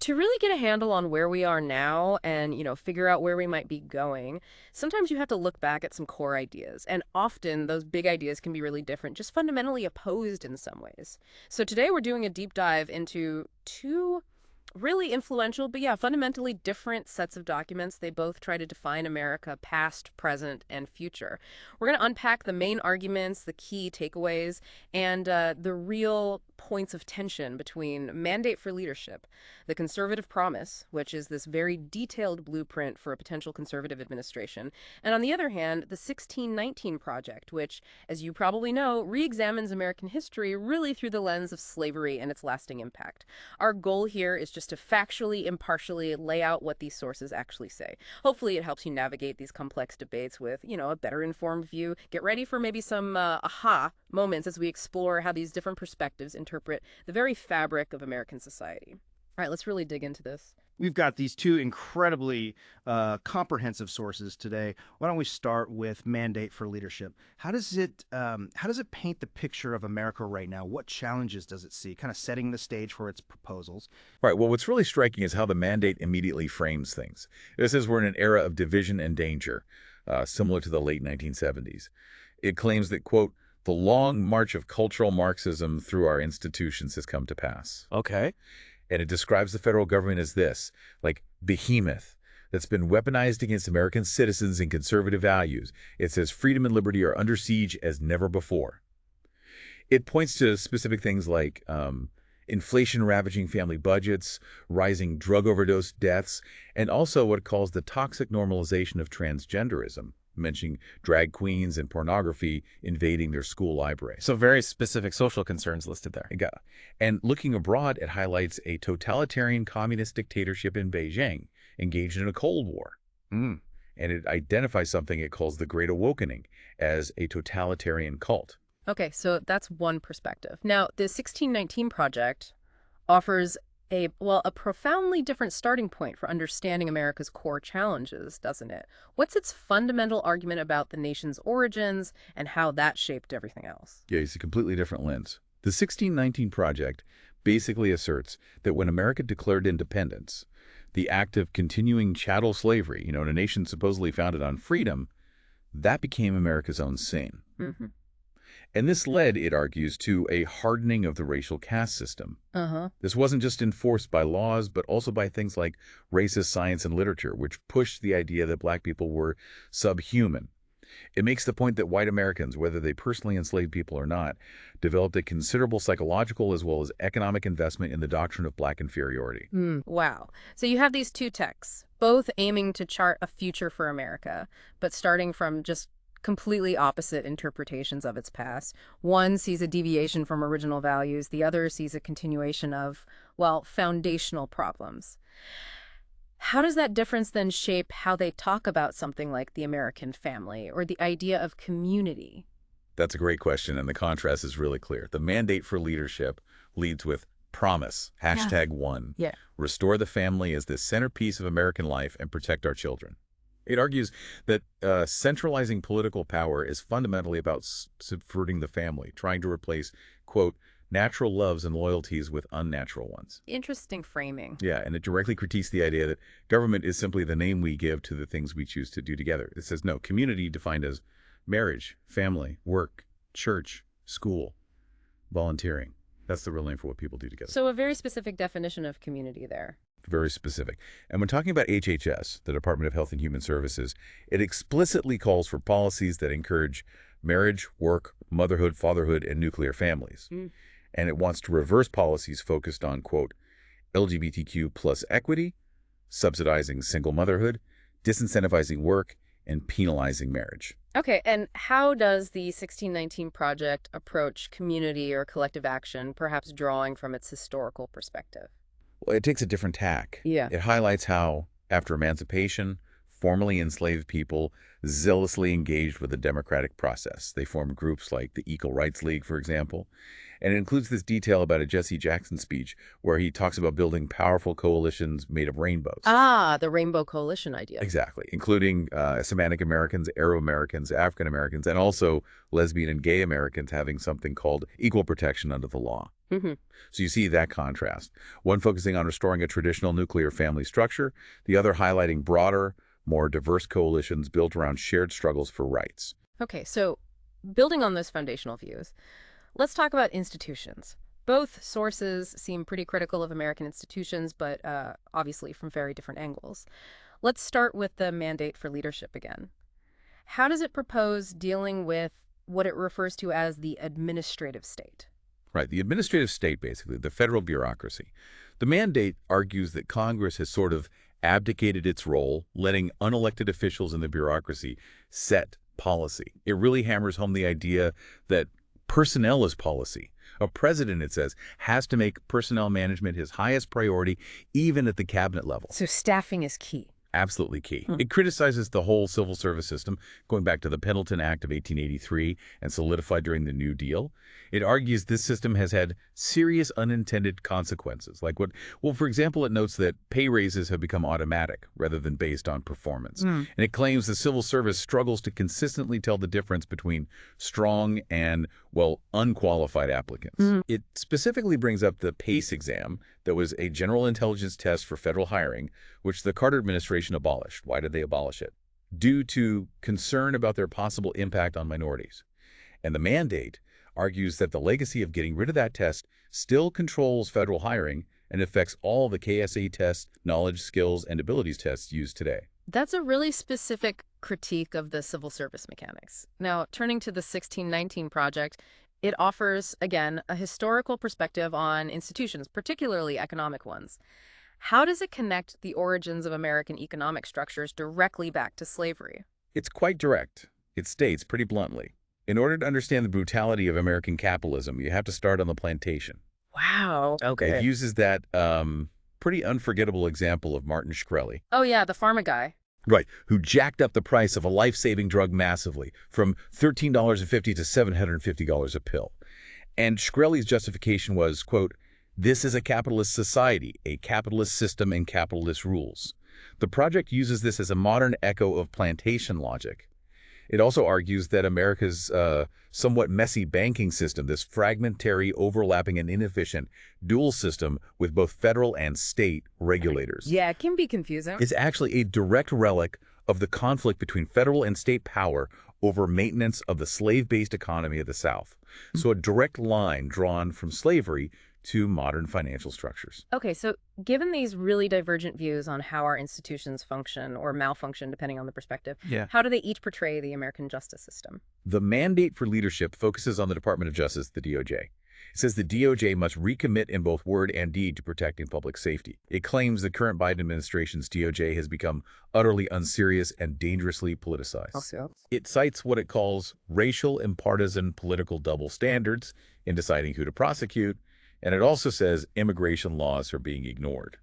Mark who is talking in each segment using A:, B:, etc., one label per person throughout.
A: To really get a handle on where we are now and, figure out where we might be going, sometimes you have to look back at some core ideas. And often those big ideas can be really different, just fundamentally opposed in some ways. So today we're doing a deep dive into two really influential, but yeah, fundamentally different sets of documents. They both try to define America past, present, and future. We're going to unpack the main arguments, the key takeaways, and the real points of tension between mandate for leadership, the conservative promise, which is this very detailed blueprint for a potential conservative administration, and on the other hand, the 1619 Project, which, as you probably know, re-examines American history really through the lens of slavery and its lasting impact. Our goal here is just to factually, impartially lay out what these sources actually say. Hopefully it helps you navigate these complex debates with, a better informed view. Get ready for maybe some aha moments as we explore how these different perspectives interpret the very fabric of American society. All right, let's really dig into this.
B: We've got these two incredibly comprehensive sources today. Why don't we start with mandate for leadership? How does it paint the picture of America right now? What challenges does it see? Kind of setting the stage for its proposals.
C: Right. Well, what's really striking is how the mandate immediately frames things. It says we're in an era of division and danger, similar to the late 1970s. It claims that, quote, the long march of cultural Marxism through our institutions has come to pass.
B: Okay.
C: And it describes the federal government as this, like behemoth, that's been weaponized against American citizens and conservative values. It says freedom and liberty are under siege as never before. It points to specific things like inflation ravaging family budgets, rising drug overdose deaths, and also what it calls the toxic normalization of transgenderism, mentioning drag queens and pornography invading their school library.
D: So very specific social concerns listed there.
C: Yeah. And looking abroad, it highlights a totalitarian communist dictatorship in Beijing engaged in a Cold War. And it identifies something it calls the Great Awakening as a totalitarian cult.
A: Okay, so that's one perspective. Now, the 1619 Project offers a profoundly different starting point for understanding America's core challenges, doesn't it? What's its fundamental argument about the nation's origins and how that shaped everything else?
C: Yeah, it's a completely different lens. The 1619 Project basically asserts that when America declared independence, the act of continuing chattel slavery, in a nation supposedly founded on freedom, that became America's own sin.
A: Mm-hmm.
C: And this led, it argues, to a hardening of the racial caste system. This wasn't just enforced by laws, but also by things like racist science and literature, which pushed the idea that black people were subhuman. It makes the point that white Americans, whether they personally enslaved people or not, developed a considerable psychological as well as economic investment in the doctrine of black inferiority.
A: Wow. So you have these two texts, both aiming to chart a future for America, but starting from just completely opposite interpretations of its past. One sees a deviation from original values. The other sees a continuation of, foundational problems. How does that difference then shape how they talk about something like the American family or the idea of community?
C: That's a great question, and the contrast is really clear. The mandate for leadership leads with promise, #1.
A: Yeah.
C: Restore the family as the centerpiece of American life and protect our children. It argues that centralizing political power is fundamentally about subverting the family, trying to replace, quote, natural loves and loyalties with unnatural ones.
A: Interesting framing.
C: Yeah, and it directly critiques the idea that government is simply the name we give to the things we choose to do together. It says, no, community defined as marriage, family, work, church, school, volunteering. That's the real name for what people do together.
A: So a very specific definition of community there.
C: Very specific. And when talking about HHS, the Department of Health and Human Services, it explicitly calls for policies that encourage marriage, work, motherhood, fatherhood, and nuclear families. And it wants to reverse policies focused on, quote, LGBTQ plus equity, subsidizing single motherhood, disincentivizing work, and penalizing marriage.
A: Okay, and how does the 1619 Project approach community or collective action, perhaps drawing from its historical perspective?
C: Well, it takes a different tack.
A: Yeah.
C: It highlights how, after emancipation, formerly enslaved people zealously engaged with the democratic process. They formed groups like the Equal Rights League, for example. And it includes this detail about a Jesse Jackson speech where he talks about building powerful coalitions made of rainbows.
A: Ah, the Rainbow Coalition idea.
C: Exactly, including Semitic Americans, Arab Americans, African Americans, and also lesbian and gay Americans having something called equal protection under the law.
A: Mm-hmm.
C: So you see that contrast. One focusing on restoring a traditional nuclear family structure, the other highlighting broader, more diverse coalitions built around shared struggles for rights.
A: Okay, so building on those foundational views, let's talk about institutions. Both sources seem pretty critical of American institutions, but obviously from very different angles. Let's start with the mandate for leadership again. How does it propose dealing with what it refers to as the administrative state?
C: Right, the administrative state, basically, the federal bureaucracy. The mandate argues that Congress has sort of abdicated its role, letting unelected officials in the bureaucracy set policy. It really hammers home the idea that personnel is policy. A president, it says, has to make personnel management his highest priority, even at the cabinet level.
A: So staffing is key.
C: Absolutely key. It criticizes the whole civil service system, going back to the Pendleton Act of 1883 and solidified during the New Deal. It argues this system has had serious unintended consequences. For example, it notes that pay raises have become automatic rather than based on performance. And it claims the civil service struggles to consistently tell the difference between strong and, unqualified applicants. It specifically brings up the PACE exam that was a general intelligence test for federal hiring, which the Carter administration abolished. Why did they abolish it? Due to concern about their possible impact on minorities. And the mandate argues that the legacy of getting rid of that test still controls federal hiring and affects all the KSA tests, knowledge, skills, and abilities tests used today.
A: That's a really specific critique of the civil service mechanics. Now, turning to the 1619 project, it offers, again, a historical perspective on institutions, particularly economic ones. How does it connect the origins of American economic structures directly back to slavery?
C: It's quite direct. It states pretty bluntly, in order to understand the brutality of American capitalism, you have to start on the plantation.
A: Wow.
C: It uses that pretty unforgettable example of Martin Shkreli.
A: Oh, yeah, the pharma guy.
C: Right, who jacked up the price of a life-saving drug massively from $13.50 to $750 a pill. And Shkreli's justification was, quote, "This is a capitalist society, a capitalist system and capitalist rules." The project uses this as a modern echo of plantation logic. It also argues that America's somewhat messy banking system, this fragmentary, overlapping, and inefficient dual system with both federal and state regulators,
A: Yeah, it can be confusing.
C: is actually a direct relic of the conflict between federal and state power over maintenance of the slave-based economy of the South. So a direct line drawn from slavery to modern financial structures.
A: Okay, so given these really divergent views on how our institutions function or malfunction, depending on the perspective, how do they each portray the American justice system?
C: The mandate for leadership focuses on the Department of Justice, the DOJ. It says the DOJ must recommit in both word and deed to protecting public safety. It claims the current Biden administration's DOJ has become utterly unserious and dangerously politicized. It cites what it calls racial and partisan political double standards in deciding who to prosecute, and it also says immigration laws are being ignored.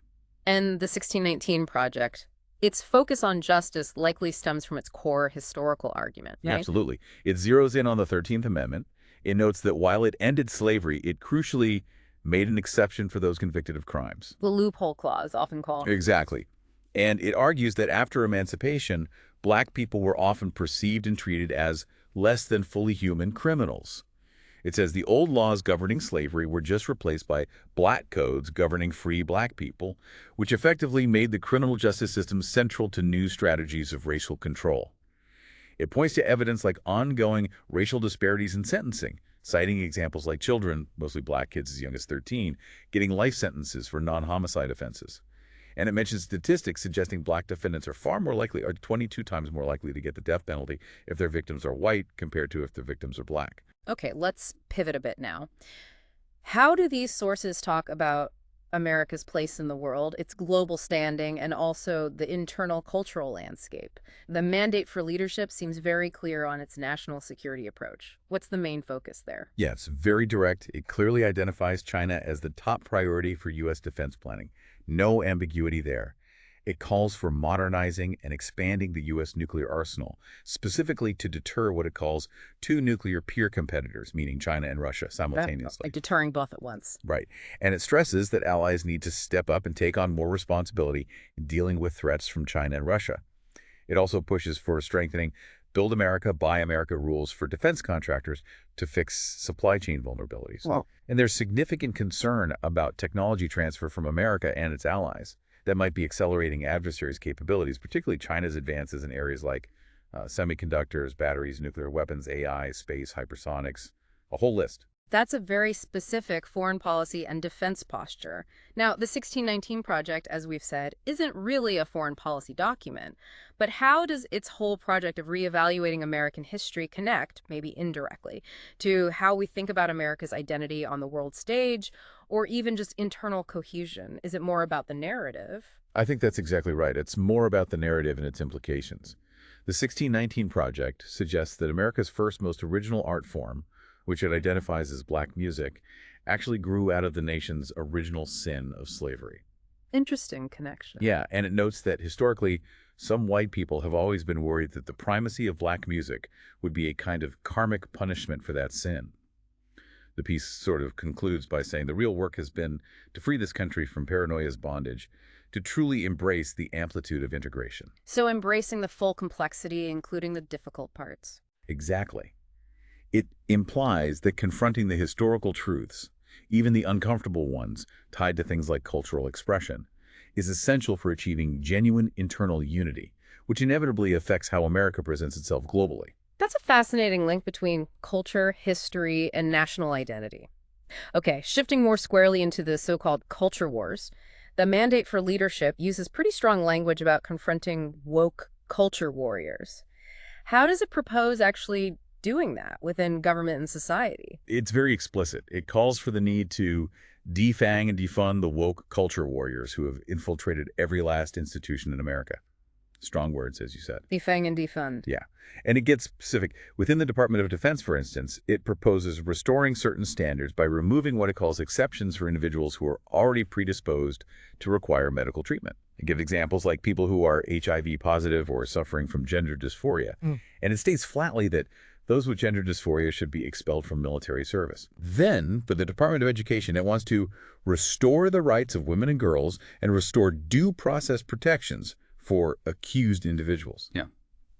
A: And the 1619 project, its focus on justice likely stems from its core historical argument, right?
C: Absolutely. It zeroes in on the 13th Amendment. It notes that while it ended slavery, it crucially made an exception for those convicted of crimes.
A: The loophole clause, often called.
C: Exactly. And it argues that after emancipation, black people were often perceived and treated as less than fully human criminals. It says the old laws governing slavery were just replaced by black codes governing free black people, which effectively made the criminal justice system central to new strategies of racial control. It points to evidence like ongoing racial disparities in sentencing, citing examples like children, mostly black kids as young as 13, getting life sentences for non-homicide offenses. And it mentions statistics suggesting black defendants are 22 times more likely to get the death penalty if their victims are white compared to if their victims are black.
A: Okay, let's pivot a bit now. How do these sources talk about America's place in the world, its global standing, and also the internal cultural landscape? The mandate for leadership seems very clear on its national security approach. What's the main focus there?
C: Yeah, it's very direct. It clearly identifies China as the top priority for U.S. defense planning. No ambiguity there. It calls for modernizing and expanding the U.S. nuclear arsenal, specifically to deter what it calls two nuclear peer competitors, meaning China and Russia, simultaneously.
A: Like deterring both at once.
C: Right. And it stresses that allies need to step up and take on more responsibility in dealing with threats from China and Russia. It also pushes for strengthening Build America, Buy America rules for defense contractors to fix supply chain vulnerabilities.
B: Wow.
C: And there's significant concern about technology transfer from America and its allies that might be accelerating adversaries' capabilities, particularly China's advances in areas like semiconductors, batteries, nuclear weapons, AI, space, hypersonics, a whole list.
A: That's a very specific foreign policy and defense posture. Now, the 1619 Project, as we've said, isn't really a foreign policy document. But how does its whole project of reevaluating American history connect, maybe indirectly, to how we think about America's identity on the world stage, or even just internal cohesion? Is it more about the narrative?
C: I think that's exactly right. It's more about the narrative and its implications. The 1619 Project suggests that America's first, most original art form, which it identifies as black music, actually grew out of the nation's original sin of slavery.
A: Interesting connection.
C: Yeah, and it notes that historically, some white people have always been worried that the primacy of black music would be a kind of karmic punishment for that sin. The piece sort of concludes by saying the real work has been to free this country from paranoia's bondage, to truly embrace the amplitude of integration.
A: So embracing the full complexity, including the difficult parts.
C: Exactly. It implies that confronting the historical truths, even the uncomfortable ones tied to things like cultural expression, is essential for achieving genuine internal unity, which inevitably affects how America presents itself globally.
A: That's a fascinating link between culture, history, and national identity. Okay, shifting more squarely into the so-called culture wars, the mandate for leadership uses pretty strong language about confronting woke culture warriors. How does it propose actually doing that within government and society?
C: It's very explicit. It calls for the need to defang and defund the woke culture warriors who have infiltrated every last institution in America. Strong words, as you said.
A: Defang and defund.
C: Yeah. And it gets specific. Within the Department of Defense, for instance, it proposes restoring certain standards by removing what it calls exceptions for individuals who are already predisposed to require medical treatment. It gives examples like people who are HIV positive or suffering from gender dysphoria. And it states flatly that those with gender dysphoria should be expelled from military service. Then, for the Department of Education, it wants to restore the rights of women and girls and restore due process protections for accused individuals.
D: Yeah.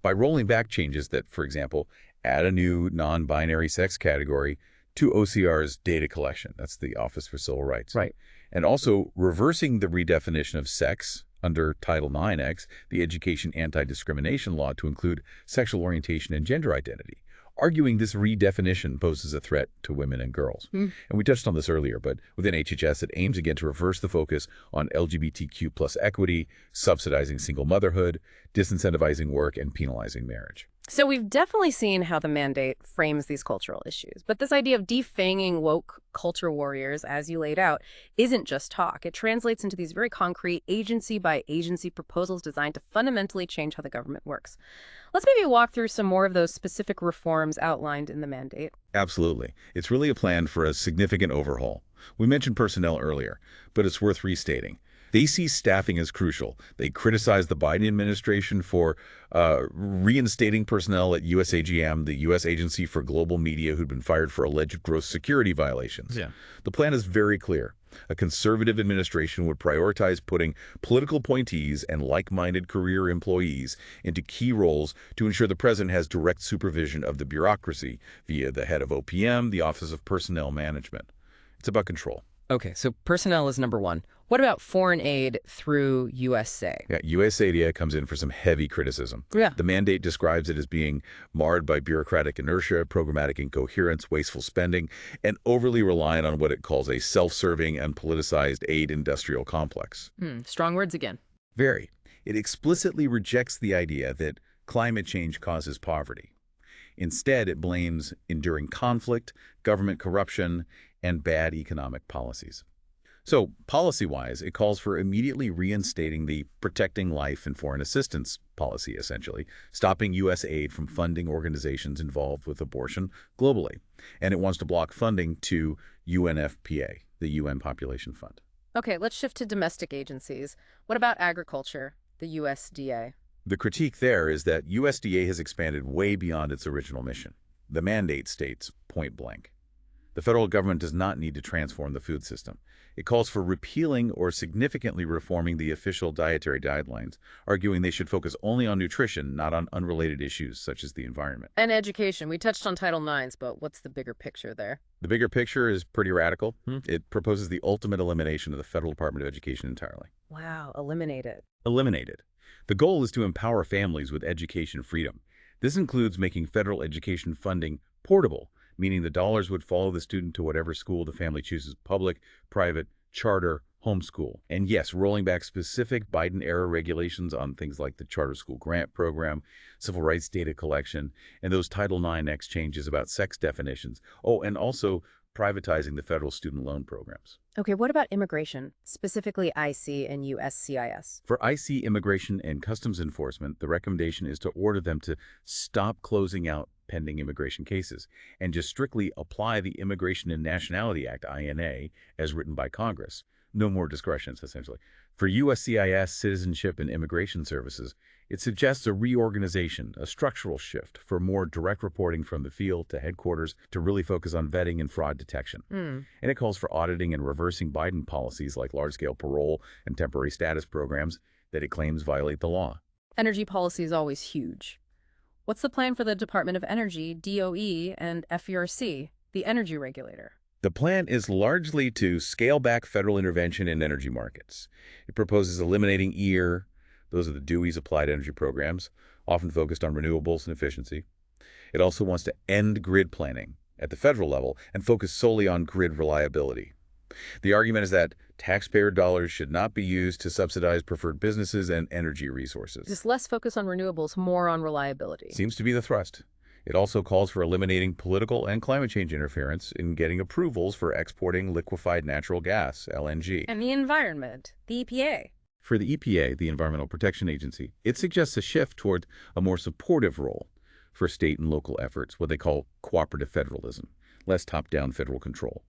C: By rolling back changes that, for example, add a new non-binary sex category to OCR's data collection. That's the Office for Civil Rights.
D: Right.
C: And also reversing the redefinition of sex under Title IX, the Education Anti-Discrimination Law, to include sexual orientation and gender identity, arguing this redefinition poses a threat to women and girls. And we touched on this earlier, but within HHS, it aims again to reverse the focus on LGBTQ plus equity, subsidizing single motherhood, disincentivizing work, and penalizing marriage.
A: So we've definitely seen how the mandate frames these cultural issues. But this idea of defanging woke culture warriors, as you laid out, isn't just talk. It translates into these very concrete agency-by-agency proposals designed to fundamentally change how the government works. Let's maybe walk through some more of those specific reforms outlined in the mandate.
C: Absolutely. It's really a plan for a significant overhaul. We mentioned personnel earlier, but it's worth restating. They see staffing as crucial. They criticize the Biden administration for reinstating personnel at USAGM, the U.S. Agency for Global Media, who'd been fired for alleged gross security violations.
D: Yeah.
C: The plan is very clear. A conservative administration would prioritize putting political appointees and like-minded career employees into key roles to ensure the president has direct supervision of the bureaucracy via the head of OPM, the Office of Personnel Management. It's about control.
A: Okay, so personnel is number one. What about foreign aid through USA?
C: Yeah, USAID comes in for some heavy criticism.
A: Yeah.
C: The mandate describes it as being marred by bureaucratic inertia, programmatic incoherence, wasteful spending, and overly reliant on what it calls a self-serving and politicized aid industrial complex.
A: Strong words again.
C: Very. It explicitly rejects the idea that climate change causes poverty. Instead, it blames enduring conflict, government corruption, and bad economic policies. So, policy-wise, it calls for immediately reinstating the protecting life and foreign assistance policy, essentially, stopping U.S. aid from funding organizations involved with abortion globally. And it wants to block funding to UNFPA, the UN Population Fund.
A: Okay, let's shift to domestic agencies. What about agriculture, the USDA?
C: The critique there is that USDA has expanded way beyond its original mission. The mandate states, point blank, the federal government does not need to transform the food system. It calls for repealing or significantly reforming the official dietary guidelines, arguing they should focus only on nutrition, not on unrelated issues such as the environment.
A: And education. We touched on Title IX, but what's the bigger picture there?
C: The bigger picture is pretty radical. It proposes the ultimate elimination of the Federal Department of Education entirely.
A: Wow, eliminate it.
C: Eliminate it. The goal is to empower families with education freedom. This includes making federal education funding portable, meaning the dollars would follow the student to whatever school the family chooses, public, private, charter, homeschool. And yes, rolling back specific Biden-era regulations on things like the charter school grant program, civil rights data collection, and those Title IX changes about sex definitions. Oh, and also privatizing the federal student loan programs.
A: Okay, what about immigration, specifically IC and USCIS?
C: For IC Immigration and Customs Enforcement, the recommendation is to order them to stop closing out pending immigration cases and just strictly apply the Immigration and Nationality Act, INA, as written by Congress. No more discretions, essentially. For USCIS, Citizenship and Immigration Services, it suggests a reorganization, a structural shift for more direct reporting from the field to headquarters to really focus on vetting and fraud detection. And it calls for auditing and reversing Biden policies like large-scale parole and temporary status programs that it claims violate the law.
A: Energy policy is always huge. What's the plan for the Department of Energy, DOE, and FERC, the energy regulator?
C: The plan is largely to scale back federal intervention in energy markets. It proposes eliminating EAR, those are the DOE's applied energy programs, often focused on renewables and efficiency. It also wants to end grid planning at the federal level and focus solely on grid reliability. The argument is that taxpayer dollars should not be used to subsidize preferred businesses and energy resources.
A: Just less focus on renewables, more on reliability.
C: Seems to be the thrust. It also calls for eliminating political and climate change interference in getting approvals for exporting liquefied natural gas, LNG.
A: And the environment, the EPA.
C: For the EPA, the Environmental Protection Agency, it suggests a shift toward a more supportive role for state and local efforts, what they call cooperative federalism, less top-down federal control.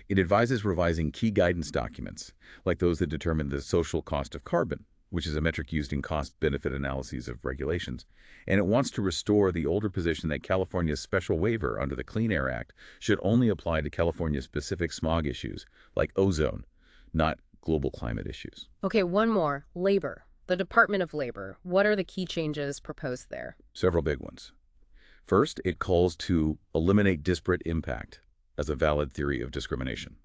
C: It advises revising key guidance documents, like those that determine the social cost of carbon, which is a metric used in cost-benefit analyses of regulations. And it wants to restore the older position that California's special waiver under the Clean Air Act should only apply to California-specific smog issues, like ozone, not global climate issues.
A: Okay, one more. Labor. The Department of Labor. What are the key changes proposed there?
C: Several big ones. First, it calls to eliminate disparate impact as a valid theory of discrimination.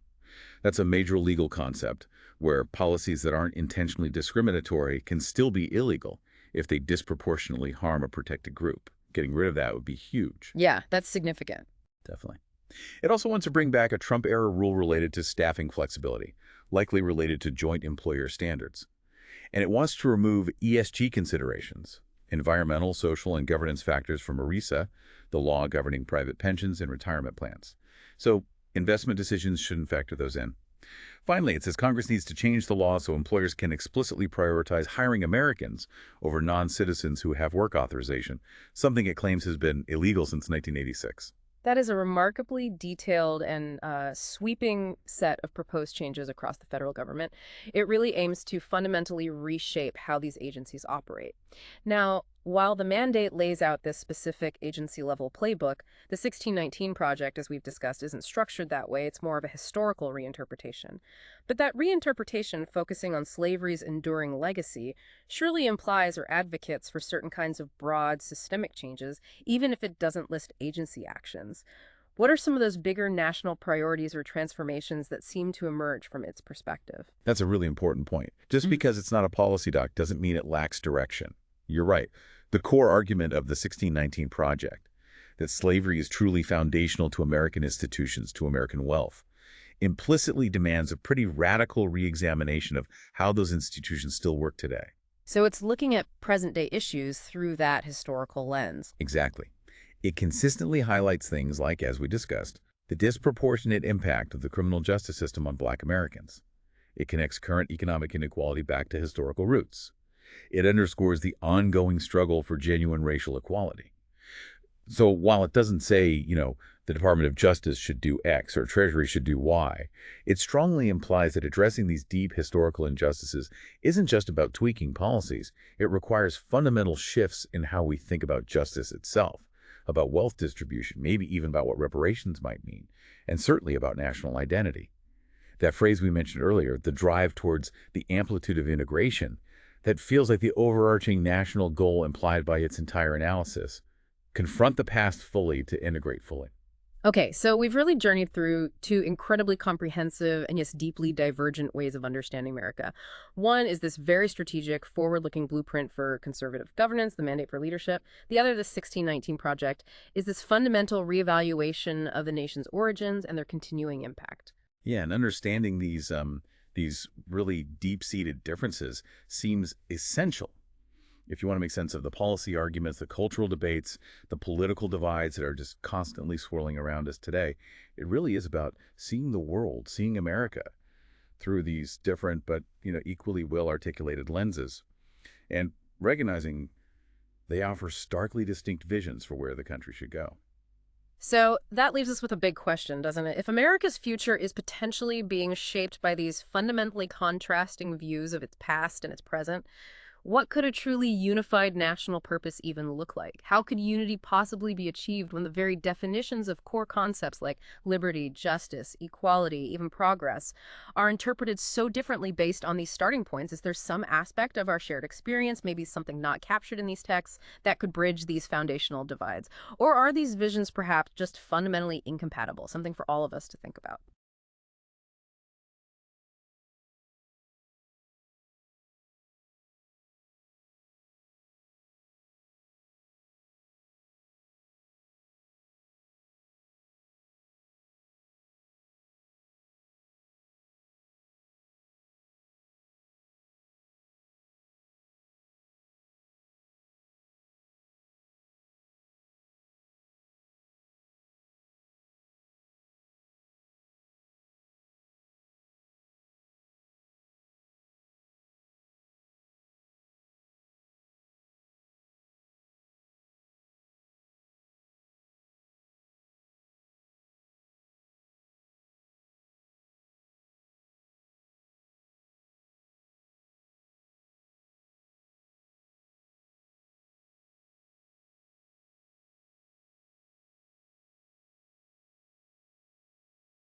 C: That's a major legal concept where policies that aren't intentionally discriminatory can still be illegal if they disproportionately harm a protected group. Getting rid of that would be huge.
A: Yeah, that's significant.
C: Definitely. It also wants to bring back a Trump-era rule related to staffing flexibility, likely related to joint employer standards. And it wants to remove ESG considerations, environmental, social, and governance factors from ERISA, the law governing private pensions and retirement plans. So investment decisions shouldn't factor those in. Finally, it says Congress needs to change the law so employers can explicitly prioritize hiring Americans over non-citizens who have work authorization, something it claims has been illegal since 1986.
A: That is a remarkably detailed and sweeping set of proposed changes across the federal government. It really aims to fundamentally reshape how these agencies operate. Now, while the mandate lays out this specific agency-level playbook, the 1619 project, as we've discussed, isn't structured that way. It's more of a historical reinterpretation. But that reinterpretation, focusing on slavery's enduring legacy, surely implies or advocates for certain kinds of broad, systemic changes, even if it doesn't list agency actions. What are some of those bigger national priorities or transformations that seem to emerge from its perspective?
C: That's a really important point. Just because it's not a policy doc doesn't mean it lacks direction. You're right. The core argument of the 1619 project, that slavery is truly foundational to American institutions, to American wealth, implicitly demands a pretty radical re-examination of how those institutions still work today.
A: So it's looking at present-day issues through that historical lens.
C: Exactly. It consistently highlights things like, as we discussed, the disproportionate impact of the criminal justice system on Black Americans. It connects current economic inequality back to historical roots. It underscores the ongoing struggle for genuine racial equality. So while it doesn't say, the Department of Justice should do X or Treasury should do Y. It strongly implies that addressing these deep historical injustices isn't just about tweaking policies. It requires fundamental shifts in how we think about justice itself, about wealth distribution, maybe even about what reparations might mean, and certainly about national identity. That phrase we mentioned earlier, the drive towards the amplitude of integration, that feels like the overarching national goal implied by its entire analysis. Confront the past fully to integrate fully.
A: Okay, so we've really journeyed through two incredibly comprehensive and yes, deeply divergent ways of understanding America. One is this very strategic, forward-looking blueprint for conservative governance, the mandate for leadership. The other, the 1619 Project, is this fundamental reevaluation of the nation's origins and their continuing impact.
C: Yeah, and understanding these really deep-seated differences seems essential if you want to make sense of the policy arguments, the cultural debates, the political divides that are just constantly swirling around us today. It really is about seeing the world, seeing America through these different but, equally well-articulated lenses and recognizing they offer starkly distinct visions for where the country should go.
A: So that leaves us with a big question, doesn't it? If America's future is potentially being shaped by these fundamentally contrasting views of its past and its present, what could a truly unified national purpose even look like? How could unity possibly be achieved when the very definitions of core concepts like liberty, justice, equality, even progress are interpreted so differently based on these starting points? Is there some aspect of our shared experience, maybe something not captured in these texts, that could bridge these foundational divides? Or are these visions perhaps just fundamentally incompatible, something for all of us to think about?